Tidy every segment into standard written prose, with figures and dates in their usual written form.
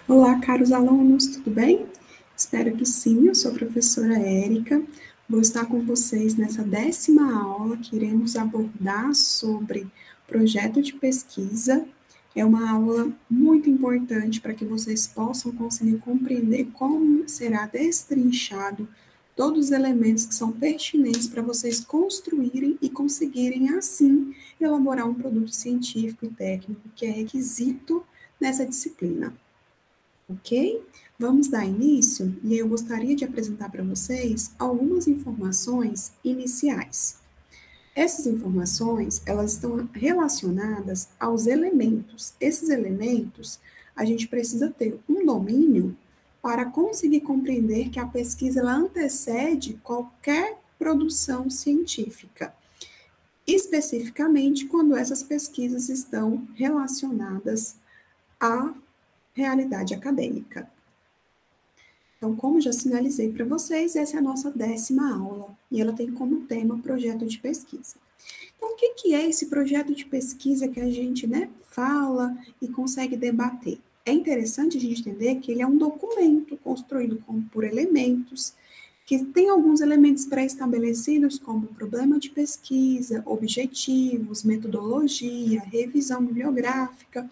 Olá, caros alunos, tudo bem? Espero que sim, eu sou a professora Érica. Vou estar com vocês nessa 10ª aula que iremos abordar sobre projeto de pesquisa. É uma aula muito importante para que vocês possam conseguir compreender como será destrinchado todos os elementos que são pertinentes para vocês construírem e conseguirem, assim, elaborar um produto científico e técnico que é requisito nessa disciplina. Ok? Vamos dar início e eu gostaria de apresentar para vocês algumas informações iniciais. Essas informações, elas estão relacionadas aos elementos. Esses elementos, a gente precisa ter um domínio para conseguir compreender que a pesquisa ela antecede qualquer produção científica, especificamente quando essas pesquisas estão relacionadas à realidade acadêmica. Então, como já sinalizei para vocês, essa é a nossa 10ª aula e ela tem como tema projeto de pesquisa. Então, o que é esse projeto de pesquisa que a gente fala e consegue debater? É interessante a gente entender que ele é um documento construído por elementos, que tem alguns elementos pré-estabelecidos, como problema de pesquisa, objetivos, metodologia, revisão bibliográfica,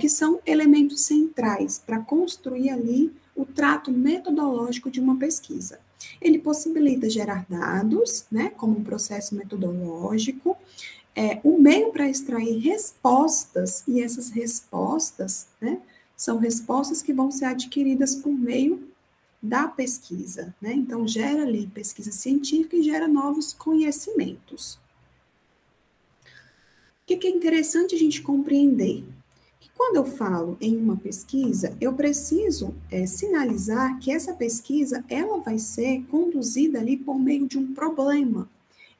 que são elementos centrais para construir ali o trato metodológico de uma pesquisa. Ele possibilita gerar dados, como um processo metodológico, o meio para extrair respostas, e essas respostas, são respostas que vão ser adquiridas por meio da pesquisa, Então, gera ali pesquisa científica e gera novos conhecimentos. O que é interessante a gente compreender? Quando eu falo em uma pesquisa, eu preciso sinalizar que essa pesquisa ela vai ser conduzida ali por meio de um problema.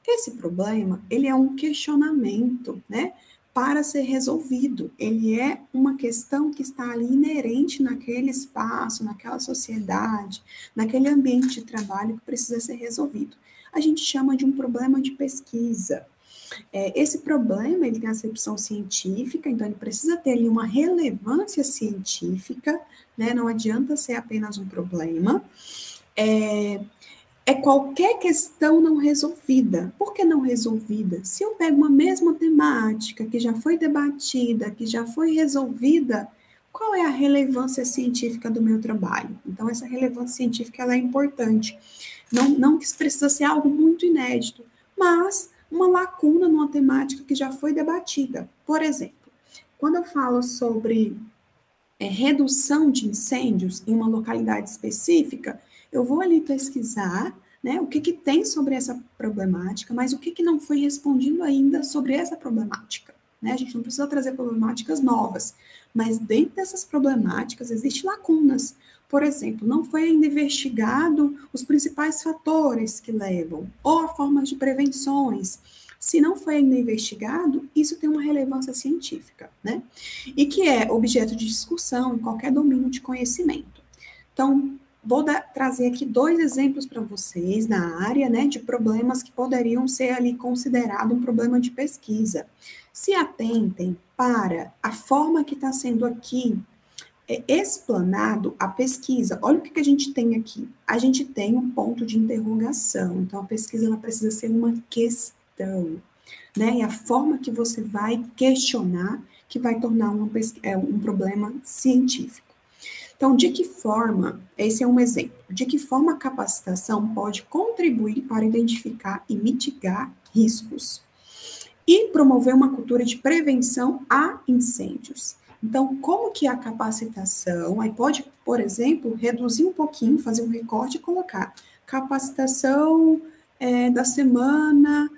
Esse problema, ele é um questionamento, para ser resolvido. Ele é uma questão que está ali inerente naquele espaço, naquela sociedade, naquele ambiente de trabalho que precisa ser resolvido. A gente chama de um problema de pesquisa. Esse problema ele tem acepção científica, então ele precisa ter ali uma relevância científica, não adianta ser apenas um problema. É qualquer questão não resolvida. Por que não resolvida? Se eu pego uma mesma temática que já foi debatida, que já foi resolvida, qual é a relevância científica do meu trabalho? Então, essa relevância científica ela é importante. Não que isso precisa ser algo muito inédito, mas uma lacuna numa temática que já foi debatida. Por exemplo, quando eu falo sobre redução de incêndios em uma localidade específica, eu vou ali pesquisar o que tem sobre essa problemática, mas o que não foi respondido ainda sobre essa problemática. A gente não precisa trazer problemáticas novas, mas dentro dessas problemáticas existem lacunas. Por exemplo, não foi ainda investigado os principais fatores que levam, ou a formas de prevenções. Se não foi ainda investigado, isso tem uma relevância científica, E que é objeto de discussão em qualquer domínio de conhecimento. Então, vou trazer aqui 2 exemplos para vocês na área, de problemas que poderiam ser ali considerado um problema de pesquisa. Se atentem para a forma que está sendo aqui explanado a pesquisa. Olha o que a gente tem aqui. A gente tem um ponto de interrogação. Então, a pesquisa ela precisa ser uma questão, E a forma que você vai questionar que vai tornar um problema científico. Então, de que forma, esse é um exemplo, de que forma a capacitação pode contribuir para identificar e mitigar riscos e promover uma cultura de prevenção a incêndios. Então, como que a capacitação, aí pode, por exemplo, reduzir um pouquinho, fazer um recorte e colocar capacitação da semana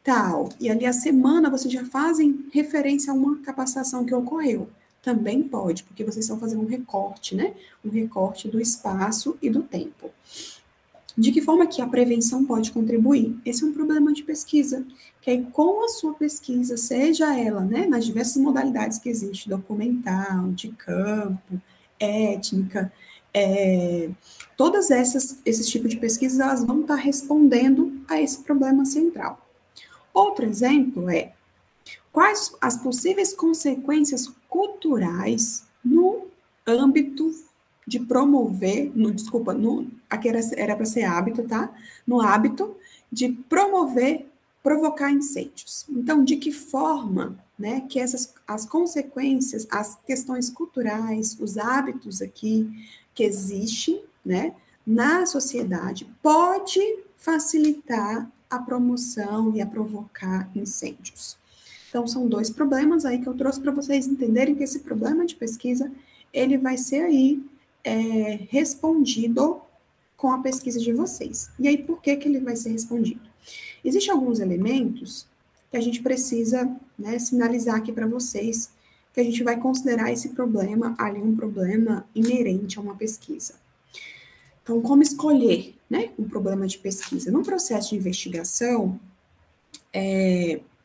tal, e ali a semana vocês já fazem referência a uma capacitação que ocorreu. Também pode, porque vocês estão fazendo um recorte, Um recorte do espaço e do tempo. De que forma que a prevenção pode contribuir? Esse é um problema de pesquisa, que aí com a sua pesquisa, seja ela, nas diversas modalidades que existe, documental, de campo, étnica, todas esses tipos de pesquisas, elas vão estar respondendo a esse problema central. Outro exemplo é quais as possíveis consequências culturais no âmbito de promover, aqui era para ser hábito, tá? No hábito de provocar incêndios. Então, de que forma, né, que as consequências, as questões culturais, os hábitos aqui que existem, né, na sociedade, pode facilitar a promoção e a provocar incêndios. Então, são dois problemas aí que eu trouxe para vocês entenderem que esse problema de pesquisa, ele vai ser aí respondido com a pesquisa de vocês. E aí, por que ele vai ser respondido? Existem alguns elementos que a gente precisa, né, sinalizar aqui para vocês, que a gente vai considerar esse problema ali um problema inerente a uma pesquisa. Então, como escolher, né, um problema de pesquisa? No processo de investigação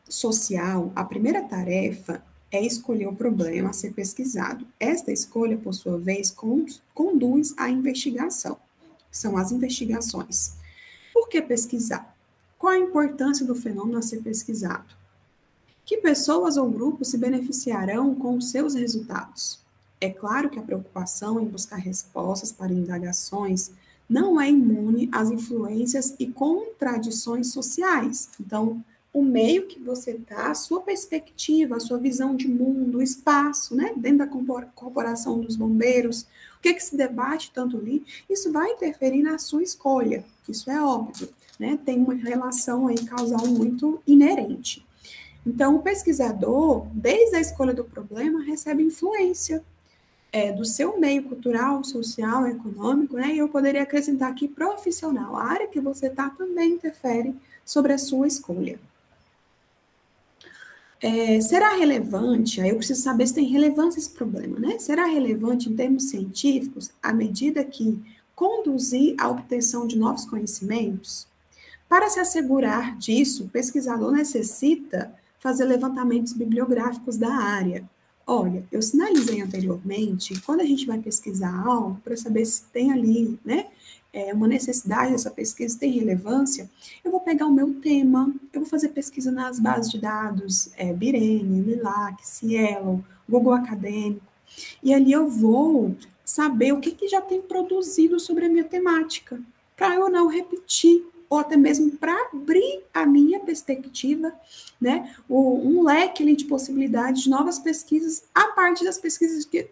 social, a primeira tarefa é escolher o problema a ser pesquisado. Esta escolha, por sua vez, conduz à investigação. São as investigações. Por que pesquisar? Qual a importância do fenômeno a ser pesquisado? Que pessoas ou grupos se beneficiarão com os seus resultados? É claro que a preocupação em buscar respostas para indagações não é imune às influências e contradições sociais. Então, o meio que você está, a sua perspectiva, a sua visão de mundo, o espaço, né, dentro da corporação dos bombeiros, o que se debate tanto ali, isso vai interferir na sua escolha, isso é óbvio, né, tem uma relação aí causal muito inerente. Então, o pesquisador, desde a escolha do problema, recebe influência do seu meio cultural, social, econômico, né? E eu poderia acrescentar aqui profissional. A área que você está também interfere sobre a sua escolha. Será relevante, aí eu preciso saber se tem relevância esse problema, né? Será relevante em termos científicos à medida que conduzir à obtenção de novos conhecimentos? Para se assegurar disso, o pesquisador necessita fazer levantamentos bibliográficos da área. Olha, eu sinalizei anteriormente, quando a gente vai pesquisar algo, para saber se tem ali, né, uma necessidade dessa pesquisa, se tem relevância, eu vou pegar o meu tema, eu vou fazer pesquisa nas bases de dados, Birene, Lilac, Cielo, Google Acadêmico, e ali eu vou saber o que já tem produzido sobre a minha temática, para eu não repetir, ou até mesmo para abrir a minha perspectiva, né, um leque ali de possibilidades de novas pesquisas a partir das pesquisas que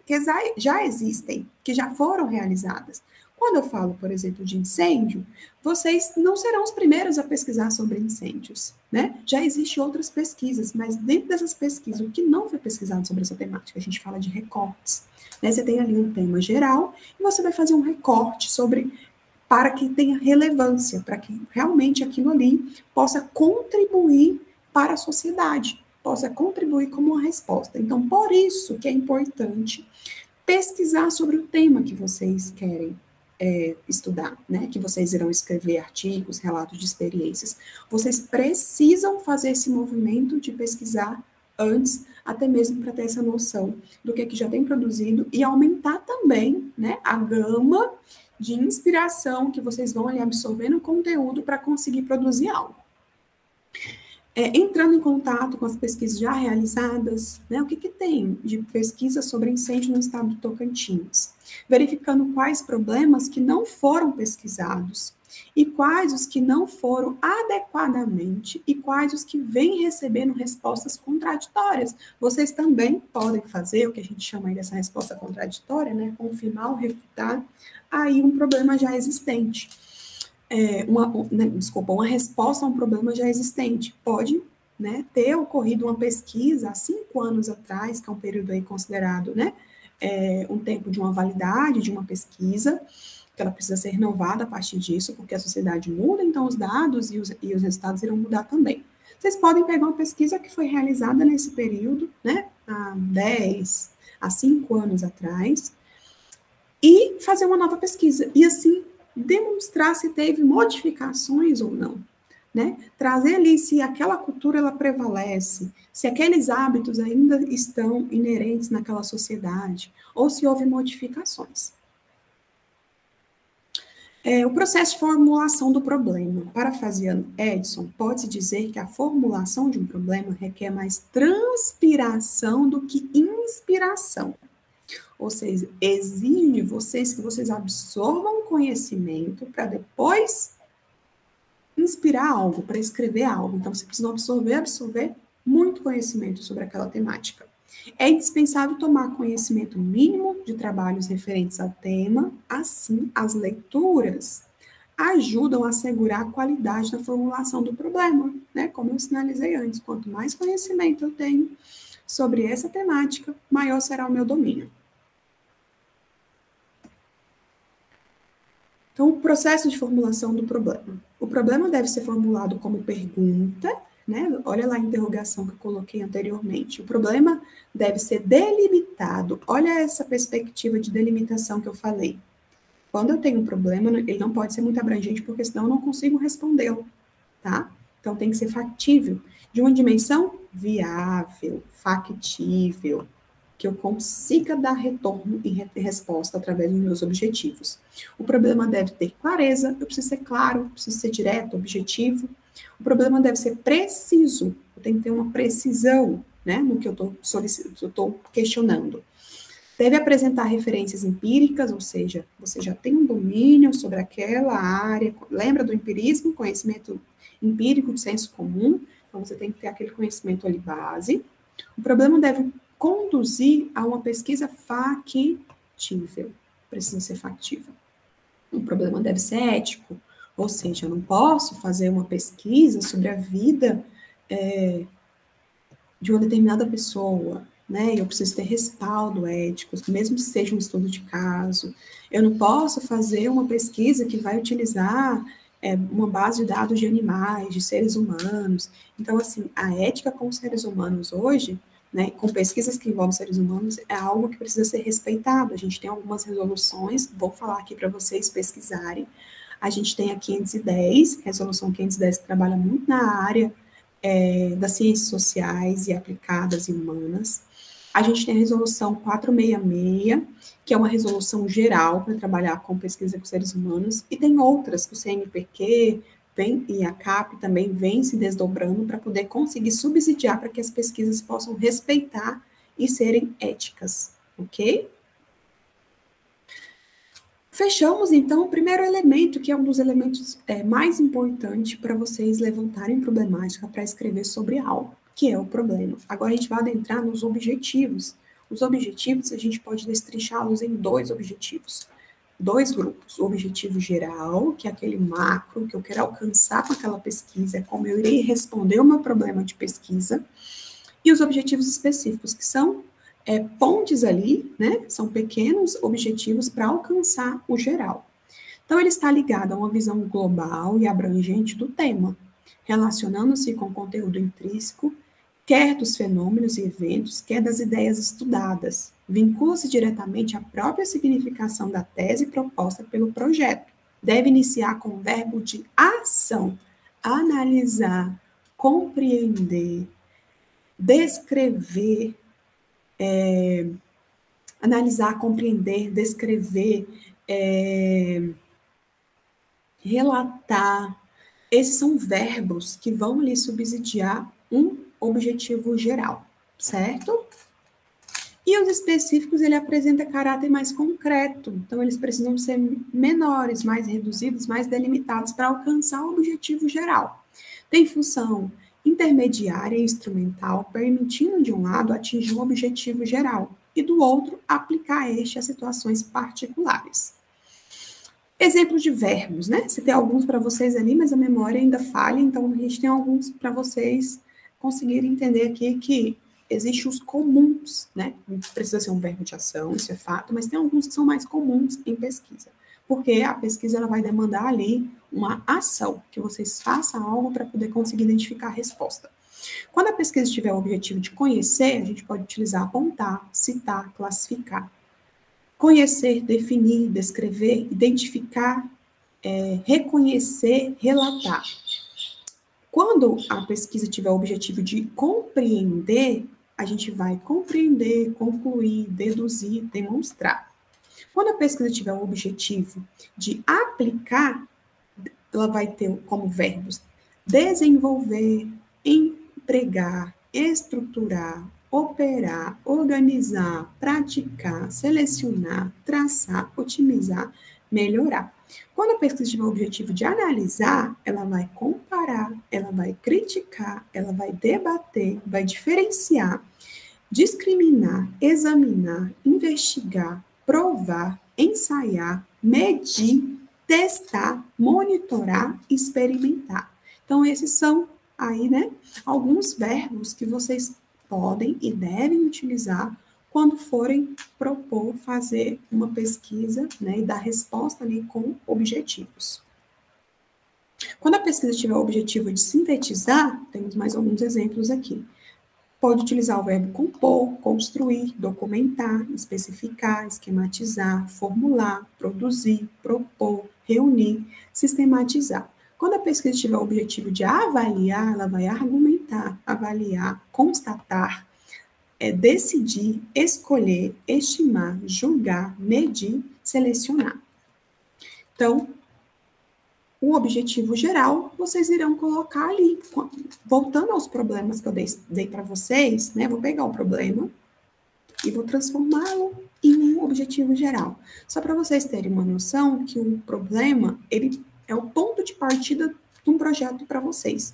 já existem, que já foram realizadas. Quando eu falo, por exemplo, de incêndio, vocês não serão os primeiros a pesquisar sobre incêndios, né? Já existem outras pesquisas, mas dentro dessas pesquisas, o que não foi pesquisado sobre essa temática, a gente fala de recortes, né? Você tem ali um tema geral e você vai fazer um recorte sobre para que tenha relevância, para que realmente aquilo ali possa contribuir para a sociedade, possa contribuir como uma resposta. Então, por isso que é importante pesquisar sobre o tema que vocês querem estudar, né? Que vocês irão escrever artigos, relatos de experiências. Vocês precisam fazer esse movimento de pesquisar antes, até mesmo para ter essa noção do que já tem produzido e aumentar também, né, a gama de inspiração que vocês vão ali absorvendo conteúdo para conseguir produzir algo. Entrando em contato com as pesquisas já realizadas, né, o que tem de pesquisa sobre incêndio no estado do Tocantins, verificando quais problemas que não foram pesquisados e quais os que não foram adequadamente e quais os que vêm recebendo respostas contraditórias. Vocês também podem fazer o que a gente chama aí dessa resposta contraditória, né, confirmar ou refutar aí um problema já existente. Uma resposta a um problema já existente. Pode, né, ter ocorrido uma pesquisa há 5 anos atrás, que é um período aí considerado, né, um tempo de uma validade de uma pesquisa, que ela precisa ser renovada a partir disso, porque a sociedade muda, então os dados e os resultados irão mudar também. Vocês podem pegar uma pesquisa que foi realizada nesse período, né, há 10, há 5 anos atrás, e fazer uma nova pesquisa. E assim, demonstrar se teve modificações ou não, né? Trazer ali se aquela cultura ela prevalece, se aqueles hábitos ainda estão inerentes naquela sociedade, ou se houve modificações. O processo de formulação do problema. Parafraseando Edison, pode-se dizer que a formulação de um problema requer mais transpiração do que inspiração. Ou seja, exige de vocês que vocês absorvam conhecimento para depois inspirar algo, para escrever algo. Então, você precisa absorver muito conhecimento sobre aquela temática. É indispensável tomar conhecimento mínimo de trabalhos referentes ao tema, assim, as leituras ajudam a assegurar a qualidade da formulação do problema, né? Como eu sinalizei antes, quanto mais conhecimento eu tenho sobre essa temática, maior será o meu domínio. Então, o processo de formulação do problema. O problema deve ser formulado como pergunta, né? Olha lá a interrogação que eu coloquei anteriormente. O problema deve ser delimitado. Olha essa perspectiva de delimitação que eu falei. Quando eu tenho um problema, ele não pode ser muito abrangente, porque senão eu não consigo respondê-lo, tá? Então, tem que ser factível. De uma dimensão viável, factível, que eu consiga dar retorno e resposta através dos meus objetivos. O problema deve ter clareza, eu preciso ser claro, eu preciso ser direto, objetivo. O problema deve ser preciso, eu tenho que ter uma precisão, né, no que eu estou solicitando, eu estou questionando. Deve apresentar referências empíricas, ou seja, você já tem um domínio sobre aquela área. Lembra do empirismo? Conhecimento empírico de senso comum. Então, você tem que ter aquele conhecimento ali base. O problema deve conduzir a uma pesquisa factível. Precisa ser factível. O problema deve ser ético. Ou seja, eu não posso fazer uma pesquisa sobre a vida de uma determinada pessoa, né? Eu preciso ter respaldo ético, mesmo que seja um estudo de caso. Eu não posso fazer uma pesquisa que vai utilizar uma base de dados de animais, de seres humanos. Então, assim, a ética com os seres humanos hoje, né, com pesquisas que envolvem seres humanos, é algo que precisa ser respeitado. A gente tem algumas resoluções, vou falar aqui para vocês pesquisarem. A gente tem a 510, resolução 510, que trabalha muito na área das ciências sociais e aplicadas e humanas. A gente tem a resolução 466, que é uma resolução geral para trabalhar com pesquisa com seres humanos, e tem outras que o CNPq e a CAP também vem se desdobrando para poder conseguir subsidiar para que as pesquisas possam respeitar e serem éticas, ok? Fechamos, então, o primeiro elemento, que é um dos elementos mais importantes para vocês levantarem problemática para escrever sobre algo, que é o problema. Agora a gente vai adentrar nos objetivos. Os objetivos, a gente pode destrinchá-los em dois objetivos. Dois grupos. O objetivo geral, que é aquele macro que eu quero alcançar com aquela pesquisa, é como eu irei responder o meu problema de pesquisa. E os objetivos específicos, que são pontes ali, né? São pequenos objetivos para alcançar o geral. Então, ele está ligado a uma visão global e abrangente do tema, relacionando-se com o conteúdo intrínseco, quer dos fenômenos e eventos, quer das ideias estudadas. Vincula-se diretamente à própria significação da tese proposta pelo projeto. Deve iniciar com o verbo de ação, analisar, compreender, descrever, analisar, compreender, descrever, relatar. Esses são verbos que vão lhe subsidiar um objetivo geral, certo? E os específicos, ele apresenta caráter mais concreto, então eles precisam ser menores, mais reduzidos, mais delimitados para alcançar o objetivo geral. Tem função intermediária e instrumental, permitindo, de um lado, atingir um objetivo geral, e do outro, aplicar este a situações particulares. Exemplos de verbos, né? Você tem alguns para vocês ali, mas a memória ainda falha, então a gente tem alguns para vocês conseguirem entender aqui que existem os comuns, né? Não precisa ser um verbo de ação, isso é fato, mas tem alguns que são mais comuns em pesquisa, porque a pesquisa ela vai demandar ali uma ação, que vocês façam algo para poder conseguir identificar a resposta. Quando a pesquisa tiver o objetivo de conhecer, a gente pode utilizar apontar, citar, classificar. Conhecer, definir, descrever, identificar, reconhecer, relatar. Quando a pesquisa tiver o objetivo de compreender, a gente vai compreender, concluir, deduzir, demonstrar. Quando a pesquisa tiver o objetivo de aplicar, ela vai ter como verbos desenvolver, empregar, estruturar, operar, organizar, praticar, selecionar, traçar, otimizar, melhorar. Quando a pesquisa tiver o objetivo de analisar, ela vai comparar, ela vai criticar, ela vai debater, vai diferenciar, discriminar, examinar, investigar, provar, ensaiar, medir, testar, monitorar, experimentar. Então, esses são aí, né, alguns verbos que vocês podem e devem utilizar quando forem propor fazer uma pesquisa, né, e dar resposta ali com objetivos. Quando a pesquisa tiver o objetivo de sintetizar, temos mais alguns exemplos aqui. Pode utilizar o verbo compor, construir, documentar, especificar, esquematizar, formular, produzir, propor, reunir, sistematizar. Quando a pesquisa tiver o objetivo de avaliar, ela vai argumentar, avaliar, constatar, decidir, escolher, estimar, julgar, medir, selecionar. Então, o objetivo geral, vocês irão colocar ali. Voltando aos problemas que eu dei para vocês, né? Vou pegar o problema e vou transformá-lo em um objetivo geral. Só para vocês terem uma noção que o problema, ele é o ponto de partida de um projeto para vocês.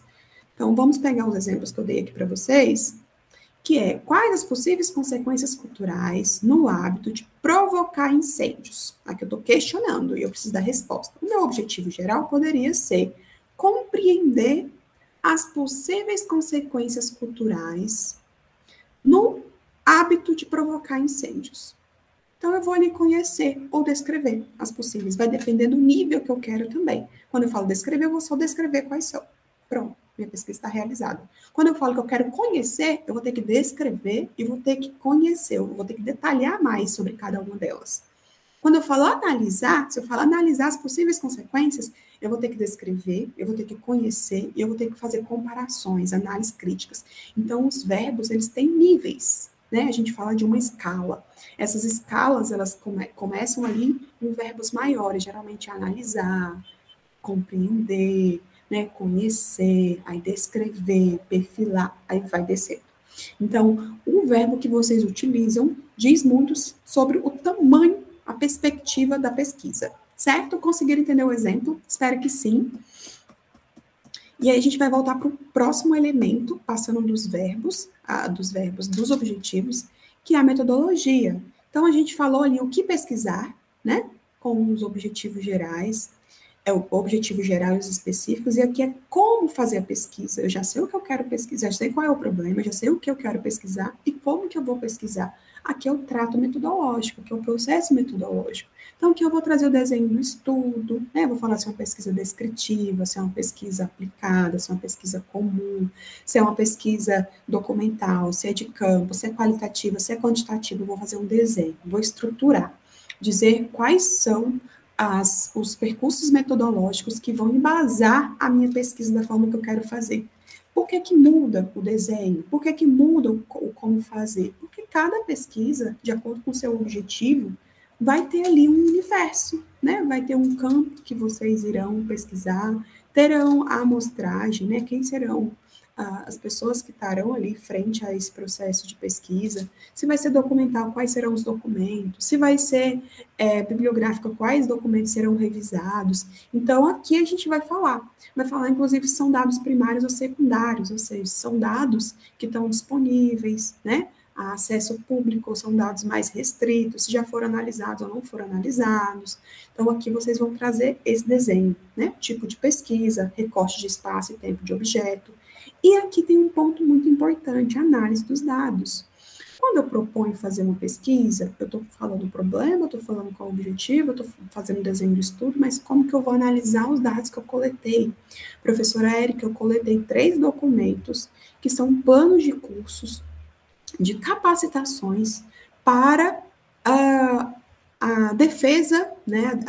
Então, vamos pegar os exemplos que eu dei aqui para vocês, que é quais as possíveis consequências culturais no hábito de provocar incêndios. Aqui eu estou questionando e eu preciso da resposta. O meu objetivo geral poderia ser compreender as possíveis consequências culturais no hábito de provocar incêndios. Então, eu vou ali conhecer ou descrever as possíveis. Vai depender do nível que eu quero também. Quando eu falo descrever, eu vou só descrever quais são. Pronto, minha pesquisa está realizada. Quando eu falo que eu quero conhecer, eu vou ter que descrever e vou ter que conhecer. Eu vou ter que detalhar mais sobre cada uma delas. Quando eu falo analisar, se eu falo analisar as possíveis consequências, eu vou ter que descrever, eu vou ter que conhecer e eu vou ter que fazer comparações, análises críticas. Então, os verbos, eles têm níveis, né? A gente fala de uma escala. Essas escalas, elas começam ali em verbos maiores, geralmente analisar, compreender, né? Conhecer, aí descrever, perfilar, aí vai descer. Então, o verbo que vocês utilizam diz muito sobre o tamanho, a perspectiva da pesquisa, certo? Conseguiram entender o exemplo? Espero que sim. E aí a gente vai voltar para o próximo elemento, passando dos verbos, dos objetivos, que é a metodologia. Então, a gente falou ali o que pesquisar, né? Com os objetivos gerais, o objetivo geral e os específicos, e aqui é como fazer a pesquisa. Eu já sei o que eu quero pesquisar, já sei qual é o problema, já sei o que eu quero pesquisar e como que eu vou pesquisar. Aqui é o trato metodológico, aqui é o processo metodológico. Então, aqui eu vou trazer o desenho do estudo, né? Vou falar se é uma pesquisa descritiva, se é uma pesquisa aplicada, se é uma pesquisa comum, se é uma pesquisa documental, se é de campo, se é qualitativa, se é quantitativa. Eu vou fazer um desenho, vou estruturar, dizer quais são os percursos metodológicos que vão embasar a minha pesquisa da forma que eu quero fazer. Por que que muda o desenho? Por que que muda o como fazer? Porque cada pesquisa, de acordo com o seu objetivo, vai ter ali um universo, né? Vai ter um campo que vocês irão pesquisar, terão a amostragem, né? Quem serão as pessoas que estarão ali frente a esse processo de pesquisa, se vai ser documental, quais serão os documentos, se vai ser bibliográfico, quais documentos serão revisados. Então, aqui a gente vai falar inclusive se são dados primários ou secundários, ou seja, são dados que estão disponíveis, né, a acesso público, ou são dados mais restritos, se já foram analisados ou não foram analisados. Então, aqui vocês vão trazer esse desenho, né, tipo de pesquisa, recorte de espaço e tempo de objeto. E aqui tem um ponto muito importante, a análise dos dados. Quando eu proponho fazer uma pesquisa, eu estou falando do problema, eu estou falando qual é o objetivo, eu estou fazendo desenho do estudo, mas como que eu vou analisar os dados que eu coletei? Professora Érica, eu coletei 3 documentos, que são planos de cursos, de capacitações para a defesa, né,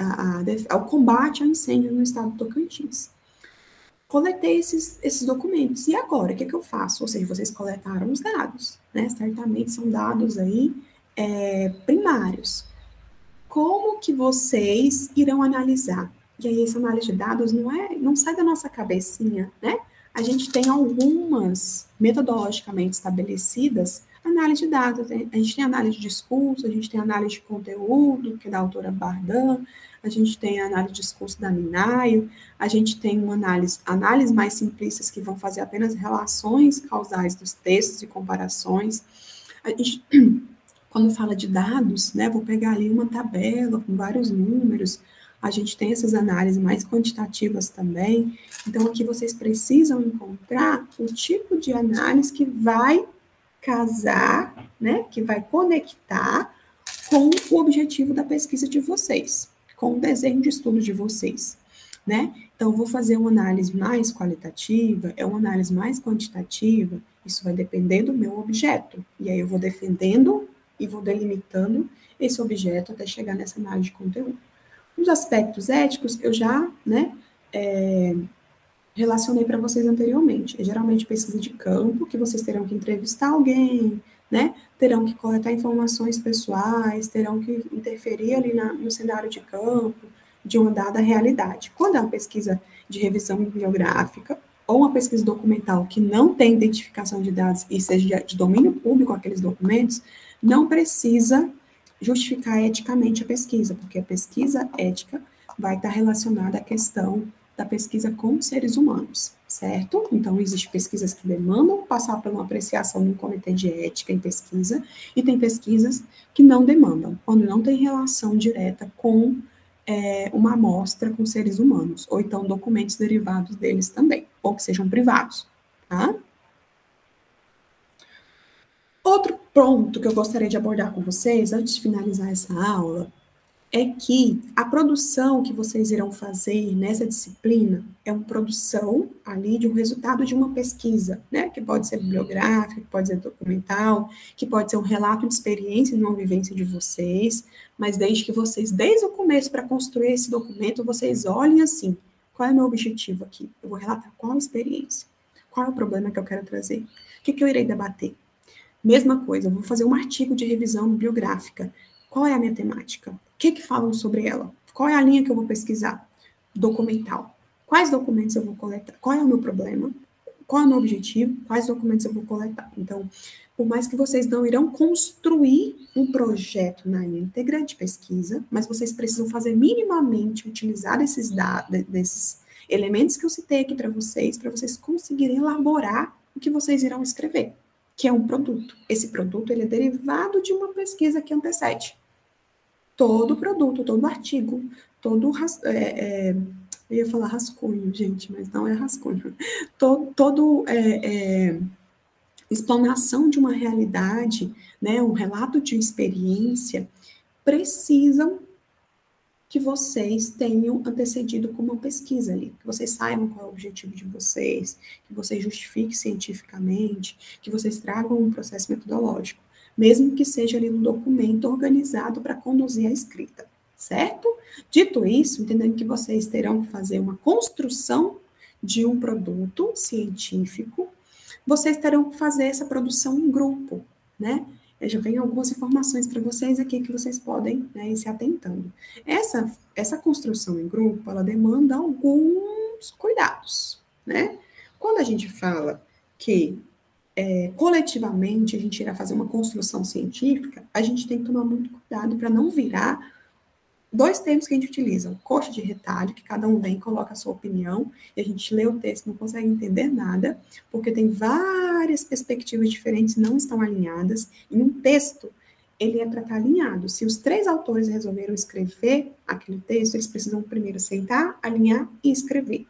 ao combate ao incêndio no estado do Tocantins. Coletei esses documentos. E agora, o que eu faço? Ou seja, vocês coletaram os dados, né? Certamente são dados aí primários. Como que vocês irão analisar? E aí, essa análise de dados não sai da nossa cabecinha, né? A gente tem algumas metodologicamente estabelecidas Análise de dados, a gente tem análise de discurso, a gente tem análise de conteúdo, que é da autora Bardan, a gente tem a análise de discurso da Minayo, a gente tem uma análise mais simplistas que vão fazer apenas relações causais dos textos e comparações. A gente, quando fala de dados, né, vou pegar ali uma tabela com vários números, a gente tem essas análises mais quantitativas também. Então, aqui vocês precisam encontrar o tipo de análise que vai casar, né, que vai conectar com o objetivo da pesquisa de vocês, com o desenho de estudo de vocês, né? Então, eu vou fazer uma análise mais qualitativa, é uma análise mais quantitativa, isso vai depender do meu objeto. E aí eu vou defendendo e vou delimitando esse objeto até chegar nessa análise de conteúdo. Os aspectos éticos, eu já, né, relacionei para vocês anteriormente. É geralmente pesquisa de campo, que vocês terão que entrevistar alguém, né? Terão que coletar informações pessoais, terão que interferir ali no cenário de campo, de uma dada realidade. Quando é uma pesquisa de revisão bibliográfica, ou uma pesquisa documental que não tem identificação de dados e seja de domínio público aqueles documentos, não precisa justificar eticamente a pesquisa, porque a pesquisa ética vai estar relacionada à questão da pesquisa com seres humanos, certo? Então, existem pesquisas que demandam passar por uma apreciação no comitê de ética em pesquisa, e tem pesquisas que não demandam, quando não tem relação direta com uma amostra com seres humanos, ou então documentos derivados deles também, ou que sejam privados, tá? Outro ponto que eu gostaria de abordar com vocês, antes de finalizar essa aula, é que a produção que vocês irão fazer nessa disciplina é uma produção ali de um resultado de uma pesquisa, né? Que pode ser bibliográfica, que pode ser documental, que pode ser um relato de experiência e uma vivência de vocês, mas desde que vocês, desde o começo, para construir esse documento, vocês olhem assim, qual é o meu objetivo aqui? Eu vou relatar qual a experiência, qual é o problema que eu quero trazer, o que eu irei debater. Mesma coisa, eu vou fazer um artigo de revisão bibliográfica. Qual é a minha temática? O que falam sobre ela? Qual é a linha que eu vou pesquisar? Documental. Quais documentos eu vou coletar? Qual é o meu problema? Qual é o meu objetivo? Quais documentos eu vou coletar? Então, por mais que vocês não irão construir um projeto na íntegra de pesquisa, mas vocês precisam fazer minimamente utilizar desses elementos que eu citei aqui para vocês conseguirem elaborar o que vocês irão escrever, que é um produto. Esse produto ele é derivado de uma pesquisa que antecede. Todo produto, todo artigo, todo eu ia falar rascunho, gente, mas não é rascunho. Todo explanação de uma realidade, né, um relato de experiência, precisam que vocês tenham antecedido com uma pesquisa ali, que vocês saibam qual é o objetivo de vocês, que vocês justifiquem cientificamente, que vocês tragam um processo metodológico, mesmo que seja ali um documento organizado para conduzir a escrita, certo? Dito isso, entendendo que vocês terão que fazer uma construção de um produto científico, vocês terão que fazer essa produção em grupo, né? Eu já venho algumas informações para vocês aqui que vocês podem, né, ir se atentando. Essa construção em grupo, ela demanda alguns cuidados, né? Quando a gente fala que coletivamente a gente irá fazer uma construção científica, a gente tem que tomar muito cuidado para não virar dois termos que a gente utiliza, o coxa de retalho, que cada um vem e coloca a sua opinião, e a gente lê o texto e não consegue entender nada, porque tem várias perspectivas diferentes e não estão alinhadas, e um texto, ele é para estar alinhado. Se os três autores resolveram escrever aquele texto, eles precisam primeiro sentar, alinhar e escrever.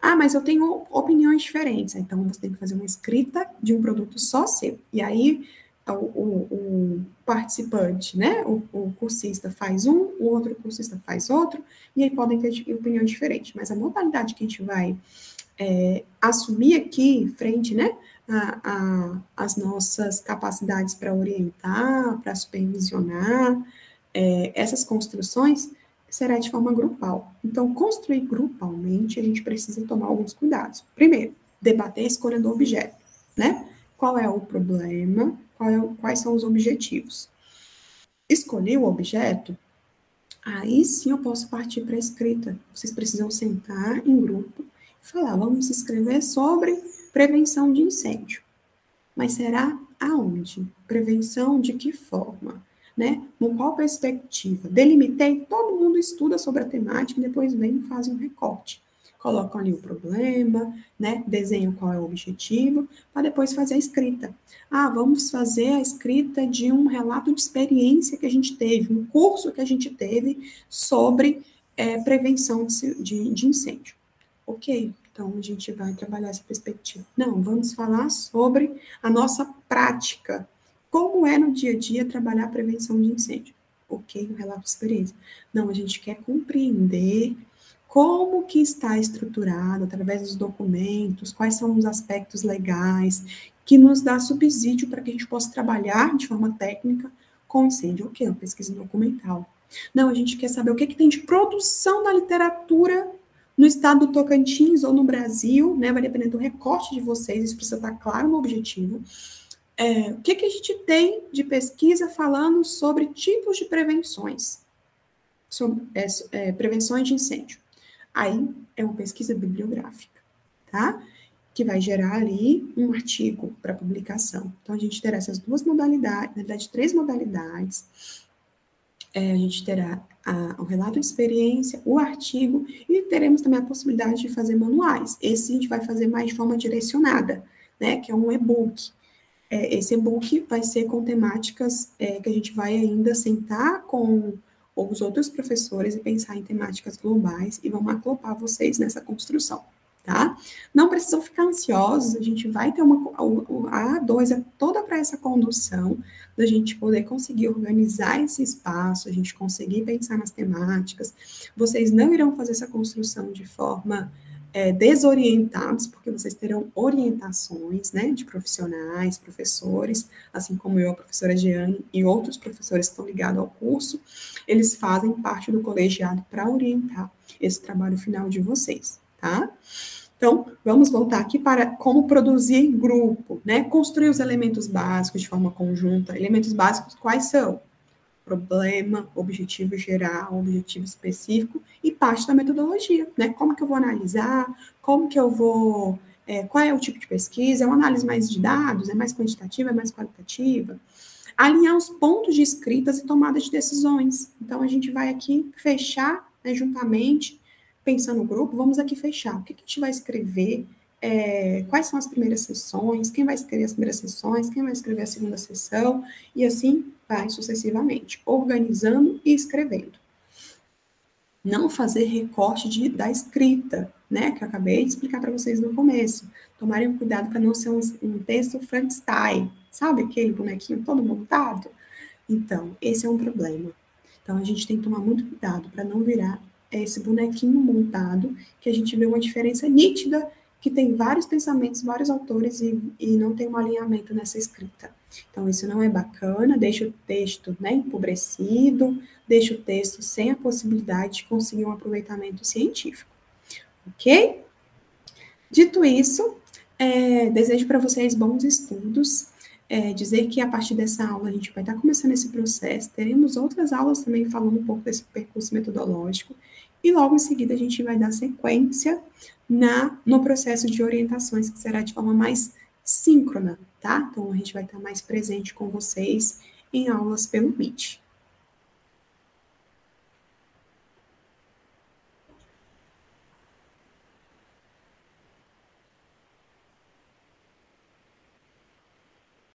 Ah, mas eu tenho opiniões diferentes, então você tem que fazer uma escrita de um produto só seu, e aí o participante, né, o cursista faz um, o outro cursista faz outro, e aí podem ter opiniões diferentes, mas a modalidade que a gente vai assumir aqui, frente, né, as nossas capacidades para orientar, para supervisionar essas construções, será de forma grupal. Então, construir grupalmente, a gente precisa tomar alguns cuidados. Primeiro, debater a escolha do objeto, né? Qual é o problema? Quais são os objetivos? Escolhi o objeto, aí sim eu posso partir para a escrita. Vocês precisam sentar em grupo e falar, vamos escrever sobre prevenção de incêndio. Mas será aonde? Prevenção de que forma? Né? Com qual perspectiva? Delimitei, todo mundo estuda sobre a temática e depois vem e faz um recorte. Colocam ali o problema, né? Desenham qual é o objetivo, para depois fazer a escrita. Ah, vamos fazer a escrita de um relato de experiência que a gente teve, um curso que a gente teve sobre prevenção de incêndio. Ok, então a gente vai trabalhar essa perspectiva. Não, vamos falar sobre a nossa prática. Como é no dia a dia trabalhar a prevenção de incêndio? Ok, um relato de experiência. Não, a gente quer compreender como que está estruturado através dos documentos, quais são os aspectos legais que nos dá subsídio para que a gente possa trabalhar de forma técnica com incêndio. Ok, uma pesquisa documental. Não, a gente quer saber o que tem de produção na literatura no estado do Tocantins ou no Brasil, né? Vai depender do recorte de vocês, isso precisa estar claro no objetivo. O que a gente tem de pesquisa falando sobre tipos de prevenções, sobre prevenções de incêndio. Aí é uma pesquisa bibliográfica, tá? Que vai gerar ali um artigo para publicação. Então, a gente terá essas duas modalidades, na verdade, 3 modalidades. A gente terá o relato de experiência, o artigo, e teremos também a possibilidade de fazer manuais. Esse a gente vai fazer mais de forma direcionada, né? Que é um e-book. Esse e-book vai ser com temáticas que a gente vai ainda sentar com os outros professores e pensar em temáticas globais e vamos acoplar vocês nessa construção, tá? Não precisam ficar ansiosos, a gente vai ter a A2 é toda para essa condução, da gente poder conseguir organizar esse espaço, a gente conseguir pensar nas temáticas. Vocês não irão fazer essa construção de forma desorientados, porque vocês terão orientações, né, de profissionais, professores, assim como eu, a professora Jeane, e outros professores que estão ligados ao curso, eles fazem parte do colegiado para orientar esse trabalho final de vocês, tá? Então, vamos voltar aqui para como produzir em grupo, né? Construir os elementos básicos de forma conjunta. Elementos básicos quais são? Problema, objetivo geral, objetivo específico e parte da metodologia, né? Como que eu vou analisar, como que eu vou, qual é o tipo de pesquisa, é uma análise mais de dados, é mais quantitativa, é mais qualitativa. Alinhar os pontos de escritas e tomada de decisões. Então, a gente vai aqui fechar, né, juntamente, pensando no grupo, vamos aqui fechar. O que a gente vai escrever? Quais são as primeiras sessões? Quem vai escrever as primeiras sessões? Quem vai escrever a segunda sessão? E assim vai sucessivamente, organizando e escrevendo. Não fazer recorte da escrita, né? Que eu acabei de explicar para vocês no começo. Tomarem cuidado para não ser um texto Frankenstein, sabe? Aquele bonequinho todo montado. Então, esse é um problema. Então, a gente tem que tomar muito cuidado para não virar esse bonequinho montado, que a gente vê uma diferença nítida, que tem vários pensamentos, vários autores e não tem um alinhamento nessa escrita. Então, isso não é bacana, deixa o texto, né, empobrecido, deixa o texto sem a possibilidade de conseguir um aproveitamento científico. Ok? Dito isso, desejo para vocês bons estudos. Dizer que a partir dessa aula a gente vai estar começando esse processo, teremos outras aulas também falando um pouco desse percurso metodológico, e logo em seguida a gente vai dar sequência no processo de orientações, que será de forma mais síncrona, tá? Então a gente vai estar mais presente com vocês em aulas pelo Meet.